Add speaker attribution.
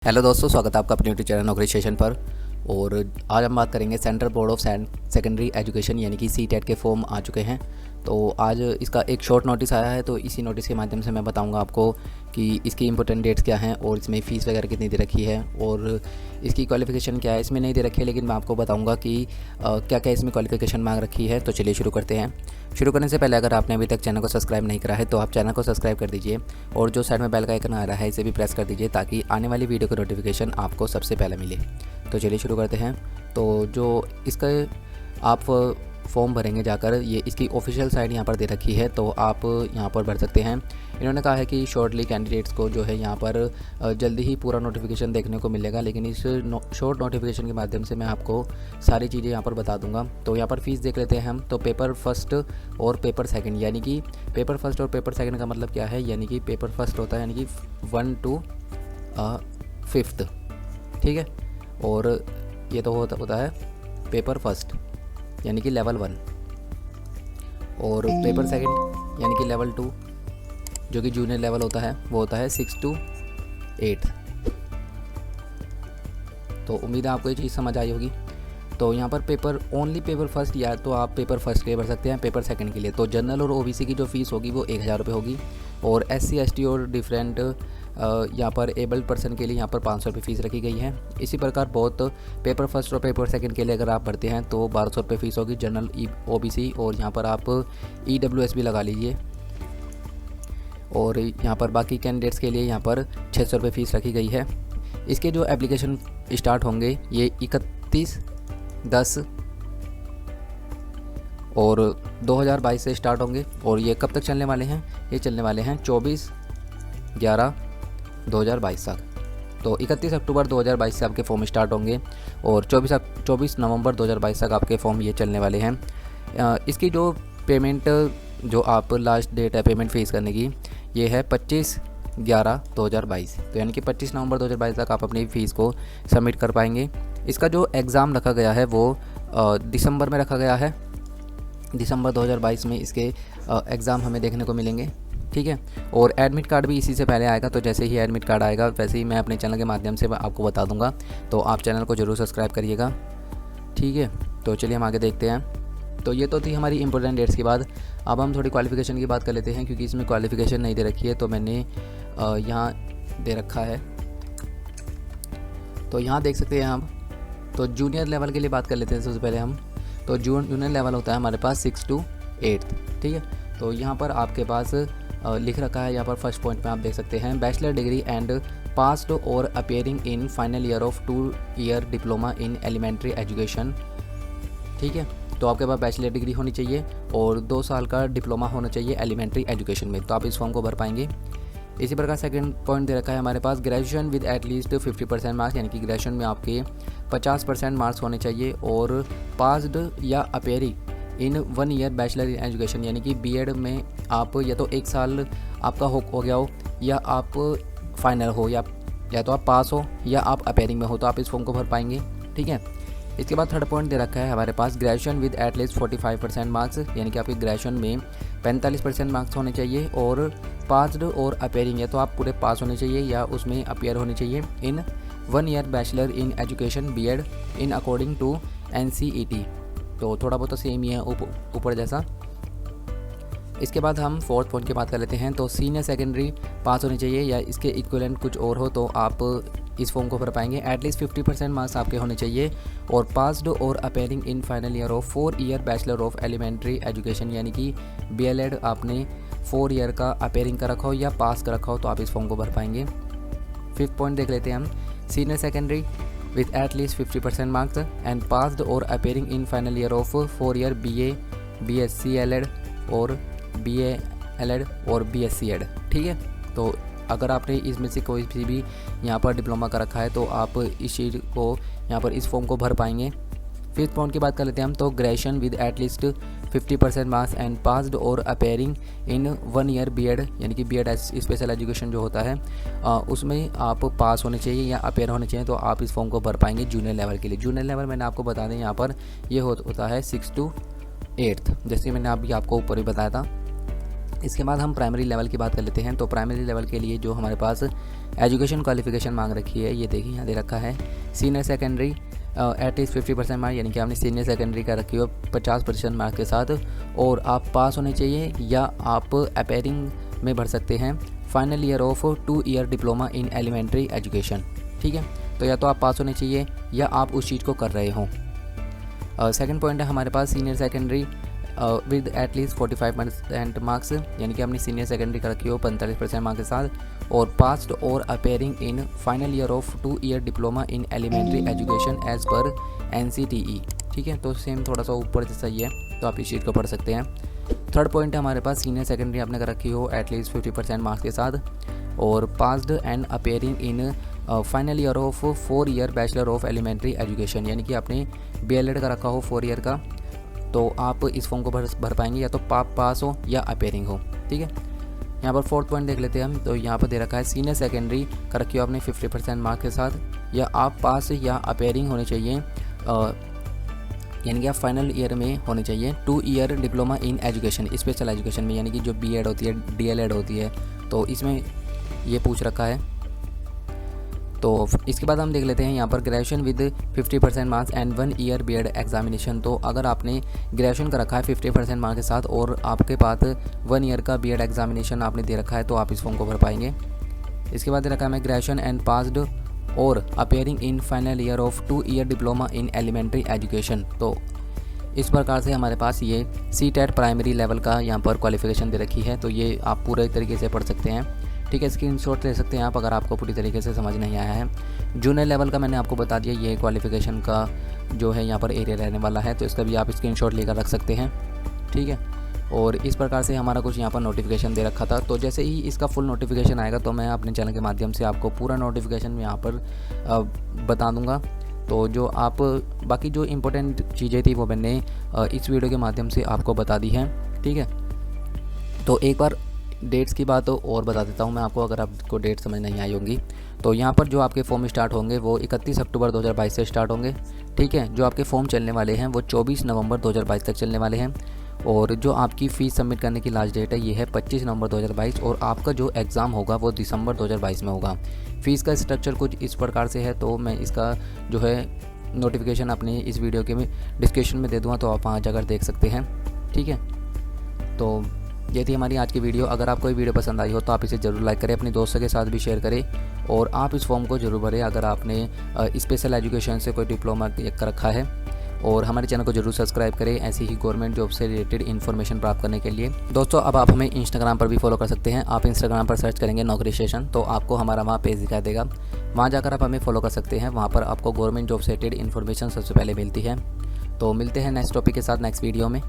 Speaker 1: Hello दोस्तों, स्वागत है आपका अपने यूट्यूब चैनल नौकरी स्टेशन पर। और आज हम बात करेंगे central board of secondary education यानी कि सीटेट के फॉर्म आ चुके हैं। तो आज इसका एक शॉर्ट नोटिस आया है, तो इसी नोटिस के माध्यम से मैं बताऊंगा आपको कि इसकी इंपॉर्टेंट डेट्स क्या हैं और इसमें फ़ीस वगैरह कितनी दे रखी है और इसकी क्वालिफ़िकेशन क्या है। इसमें नहीं दे रखी है, लेकिन मैं आपको बताऊंगा कि क्या क्या इसमें क्वालिफ़िकेशन मांग रखी है। तो चलिए शुरू करते हैं। शुरू करने से पहले अगर आपने अभी तक चैनल को सब्सक्राइब नहीं करा है तो आप चैनल को सब्सक्राइब कर दीजिए और जो साइड में बेल का आइकन आ रहा है इसे भी प्रेस कर दीजिए ताकि आने वाली वीडियो की नोटिफिकेशन आपको सबसे पहले मिले। तो चलिए शुरू करते हैं। तो जो इसका आप फॉर्म भरेंगे जाकर, ये इसकी ऑफिशियल साइट यहाँ पर दे रखी है, तो आप यहाँ पर भर सकते हैं। इन्होंने कहा है कि शॉर्टली कैंडिडेट्स को जो है यहाँ पर जल्दी ही पूरा नोटिफिकेशन देखने को मिलेगा, लेकिन इस शॉर्ट नोटिफिकेशन के माध्यम से मैं आपको सारी चीज़ें यहाँ पर बता दूंगा। तो यहाँ पर फीस देख लेते हैं हम। तो पेपर फर्स्ट और पेपर सेकंड, यानी कि पेपर फर्स्ट और पेपर सेकंड का मतलब क्या है, यानी कि पेपर फर्स्ट होता है यानी कि 1 to 5th, ठीक है। और ये तो होता है पेपर फर्स्ट यानी कि लेवल 1, और पेपर सेकंड यानी कि लेवल 2 जो कि जूनियर लेवल होता है, वो होता है 6 to 8। तो उम्मीद है आपको ये चीज़ समझ आई होगी। तो यहाँ पर पेपर फर्स्ट या तो आप पेपर फर्स्ट के लिए भर सकते हैं। पेपर सेकंड के लिए तो जनरल और ओबीसी की जो फ़ीस होगी वो 1000 रुपये होगी, और SC ST और डिफरेंट यहाँ पर एबल्ड पर्सन के लिए यहाँ पर 500 रुपये फ़ीस रखी गई है। इसी प्रकार बहुत पेपर फर्स्ट और पेपर सेकंड के लिए अगर आप भरते हैं तो 1200 रुपये फ़ीस होगी जनरल OBC, और यहाँ पर आप EWS भी लगा लीजिए। और यहाँ पर बाकी कैंडिडेट्स के लिए यहाँ पर 600 रुपये फ़ीस रखी गई है। इसके जो एप्लीकेशन स्टार्ट होंगे ये 31/10 और 2022 से स्टार्ट होंगे, और ये कब तक चलने वाले हैं, ये चलने वाले हैं 24/11/2022 तक। तो 31 अक्टूबर 2022 से आपके फॉर्म स्टार्ट होंगे और 24 नवंबर 2022 तक आपके फॉर्म ये चलने वाले हैं। इसकी जो पेमेंट, जो आप लास्ट डेट है पेमेंट फ़ीस करने की, ये है 25/11/2022। तो यानी कि 25 नवंबर 2022 तक आप अपनी फ़ीस को सबमिट कर पाएंगे। इसका जो एग्ज़ाम रखा गया है वो दिसंबर में रखा गया है। दिसंबर 2022 में इसके एग्ज़ाम हमें देखने को मिलेंगे, ठीक है। और एडमिट कार्ड भी इसी से पहले आएगा, तो जैसे ही एडमिट कार्ड आएगा वैसे ही मैं अपने चैनल के माध्यम से आपको बता दूंगा। तो आप चैनल को ज़रूर सब्सक्राइब करिएगा, ठीक है। तो चलिए हम आगे देखते हैं। तो ये तो थी हमारी इंपॉर्टेंट डेट्स की बात। अब हम थोड़ी क्वालिफ़िकेशन की बात कर लेते हैं, क्योंकि इसमें क्वालिफ़िकेशन नहीं दे रखी है, तो मैंने यहाँ दे रखा है। तो यहाँ देख सकते हैं हम। तो जूनियर लेवल के लिए बात कर लेते हैं सबसे पहले हम। तो जूनियर लेवल होता है हमारे पास 6 to 8, ठीक है। तो यहाँ पर आपके पास लिख रखा है, यहाँ पर फर्स्ट पॉइंट में आप देख सकते हैं, बैचलर डिग्री एंड पास्ड और appearing in final year of 2-year diploma in elementary education, ठीक है। तो आपके पास बैचलर डिग्री होनी चाहिए और 2 साल का डिप्लोमा होना चाहिए एलिमेंट्री एजुकेशन में, तो आप इस फॉर्म को भर पाएंगे। इसी प्रकार सेकंड पॉइंट दे रखा है हमारे पास, ग्रेजुएशन विद एटलीस्ट 50% मार्क्स, यानी कि ग्रेजुएशन में आपके 50% मार्क्स होने चाहिए, और पास्ड या appearing in 1 year bachelor in education, यानी कि बीएड में आप या तो 1 साल आपका हो गया हो, या आप फाइनल हो, या तो आप पास हो या आप अपेयरिंग में हो, तो आप इस फॉर्म को भर पाएंगे, ठीक है। इसके बाद थर्ड पॉइंट दे रखा है हमारे पास, ग्रेजुएशन विद एटलीस्ट 45% मार्क्स, यानी कि आपके ग्रेजुएशन में 45% मार्क्स होने चाहिए, और पास्ड और अपेयरिंग, या तो आप पूरे पास होने चाहिए या उसमें अपेयर होने चाहिए in 1 year bachelor in education BEd in according to NCET। तो थोड़ा बहुत सेम ही है ऊपर जैसा। इसके बाद हम फोर्थ पॉइंट की बात कर लेते हैं। तो सीनियर सेकेंडरी पास होनी चाहिए या इसके इक्विवेलेंट कुछ और हो, तो आप इस फॉर्म को भर पाएंगे। एटलीस्ट 50% मार्क्स आपके होने चाहिए, और पास्ड और appearing in final year of 4 year bachelor of elementary education, यानी कि BLED आपने 4 year का अपेयरिंग का रखा हो या पास का रखा हो, तो आप इस फॉर्म को भर पाएंगे। फिफ्थ पॉइंट देख लेते हैं हम, senior secondary with at least 50% marks and passed or appearing in final year of 4 year BA, BSc LED और BA LED और BSc ED, ठीक है। तो अगर आपने इसमें से कोई भी यहाँ पर डिप्लोमा का रखा है तो आप इस चीज़ को यहाँ पर इस फॉर्म को भर पाएंगे। फिफ्थ पॉइंट की बात कर लेते हैं हम। तो graduation with at least 50% marks and passed और अपेयरिंग इन 1 year BEd, यानी कि BEd स्पेशल एजुकेशन जो होता है उसमें आप पास होने चाहिए या अपेयर होने चाहिए, तो आप इस फॉर्म को भर पाएंगे जूनियर लेवल के लिए। जूनियर लेवल मैंने आपको बता दें यहाँ पर ये होता है 6 to 8, जैसे मैंने अभी आपको ऊपर ही बताया था। इसके बाद हम प्राइमरी लेवल की बात कर लेते हैं। तो प्राइमरी लेवल के लिए जो हमारे पास एजुकेशन क्वालिफिकेशन मांग रखी है, ये देखिए यहाँ दे रखा है सीनियर सेकेंडरी एटलीस्ट 50% मार्क, यानी कि आपने सीनियर सेकेंडरी का रखी हो 50% मार्क के साथ, और आप पास होने चाहिए, या आप अपेयरिंग में भर सकते हैं final year of 2 year diploma in elementary education. ठीक है, तो या तो आप पास होने चाहिए या आप उस चीज़ को कर रहे हों। सेकंड पॉइंट है हमारे पास senior secondary with at least 45% marks, यानी कि आपने सीनियर सेकेंडरी का रखी हो 45% मार्क्स के साथ, और पास्ड और appearing in final year of 2 year diploma in elementary education as per NCTE। ठीक है, तो सेम थोड़ा सा ऊपर जैसा ही है, तो आप इस चीज़ को पढ़ सकते हैं। थर्ड पॉइंट है हमारे पास सीनियर सेकेंडरी आपने कर रखी हो एटलीस्ट 50% मार्क्स के साथ, और passed and appearing in final year of 4 year bachelor of elementary education, यानी कि आपने BLED का रखा हो 4 ईयर का, तो आप इस फॉर्म को भर पाएंगे, या तो पास हो या अपेयरिंग हो। ठीक है, यहाँ पर फोर्थ पॉइंट देख लेते हैं हम। तो यहाँ पर दे रखा है सीनियर सेकेंडरी का रखी हो आपने 50% मार्क्स के साथ, या आप पास या अपेयरिंग होने चाहिए, यानी कि आप फाइनल ईयर में होने चाहिए 2 year diploma in education, special education में, यानी कि जो B.Ed होती है, DLED होती है, तो इसमें ये पूछ रखा है। तो इसके बाद हम देख लेते हैं यहाँ पर graduation with 50% marks and 1 year B.Ed examination. तो अगर आपने ग्रेजुएशन का रखा है 50% मार्क्स के साथ और आपके पास 1 ईयर का B.Ed एग्जामिनेशन आपने दे रखा है, तो आप इस फॉर्म को भर पाएंगे। इसके बाद दे रखा है मैं ग्रेजुएशन एंड पास्ड और appearing in final year of 2 year diploma in elementary education. तो इस प्रकार से हमारे पास ये CTET प्राइमरी लेवल का यहाँ पर क्वालिफिकेशन दे रखी है, तो ये आप पूरे तरीके से पढ़ सकते हैं। ठीक है, स्क्रीनशॉट ले सकते हैं आप अगर आपको पूरी तरीके से समझ नहीं आया है। जूनियर लेवल का मैंने आपको बता दिया, ये क्वालिफिकेशन का जो है यहाँ पर एरिया रहने वाला है, तो इसका भी आप स्क्रीनशॉट लेकर रख सकते हैं। ठीक है, और इस प्रकार से हमारा कुछ यहाँ पर नोटिफिकेशन दे रखा था। तो जैसे ही इसका फुल नोटिफिकेशन आएगा तो मैं अपने चैनल के माध्यम से आपको पूरा नोटिफिकेशन यहाँ पर बता दूँगा। तो जो आप बाकी जो इम्पोर्टेंट चीज़ें थी वो मैंने इस वीडियो के माध्यम से आपको बता दी हैं। ठीक है, तो एक बार डेट्स की बात और बता देता हूं मैं आपको, अगर आपको डेट समझ नहीं आई होंगी। तो यहाँ पर जो आपके फॉर्म स्टार्ट होंगे वो 31 अक्टूबर 2022 से स्टार्ट होंगे। ठीक है, जो आपके फॉर्म चलने वाले हैं वो 24 नवंबर 2022 तक चलने वाले हैं, और जो आपकी फ़ीस सबमिट करने की लास्ट डेट है ये है 25 नवंबर 2022, और आपका जो एग्ज़ाम होगा वो दिसंबर 2022 में होगा। फ़ीस का स्ट्रक्चर कुछ इस प्रकार से है, तो मैं इसका जो है नोटिफिकेशन अपने इस वीडियो के डिस्क्रिप्शन में दे दूँगा, तो आप वहाँ जाकर देख सकते हैं। ठीक है, तो ये थी हमारी आज की वीडियो। अगर आपको ये वीडियो पसंद आई हो तो आप इसे ज़रूर लाइक करें, अपने दोस्तों के साथ भी शेयर करें, और आप इस फॉर्म को ज़रूर भरें अगर आपने स्पेशल एजुकेशन से कोई डिप्लोमा कर रखा है, और हमारे चैनल को जरूर सब्सक्राइब करें ऐसी ही गवर्नमेंट जॉब से रिलेटेड इन्फॉर्मेशन प्राप्त करने के लिए। दोस्तों, अब आप हमें इंस्टाग्राम पर भी फॉलो कर सकते हैं। आप इंस्टाग्राम पर सर्च करेंगे नौकरी स्टेशन, तो आपको हमारा वहाँ पेज दिखाई देगा, वहाँ जाकर आप हमें फॉलो कर सकते हैं। वहाँ पर आपको गवर्नमेंट जॉब से रिलेटेड इन्फॉर्मेशन सबसे पहले मिलती है। तो मिलते हैं नेक्स्ट टॉपिक के साथ नेक्स्ट वीडियो में।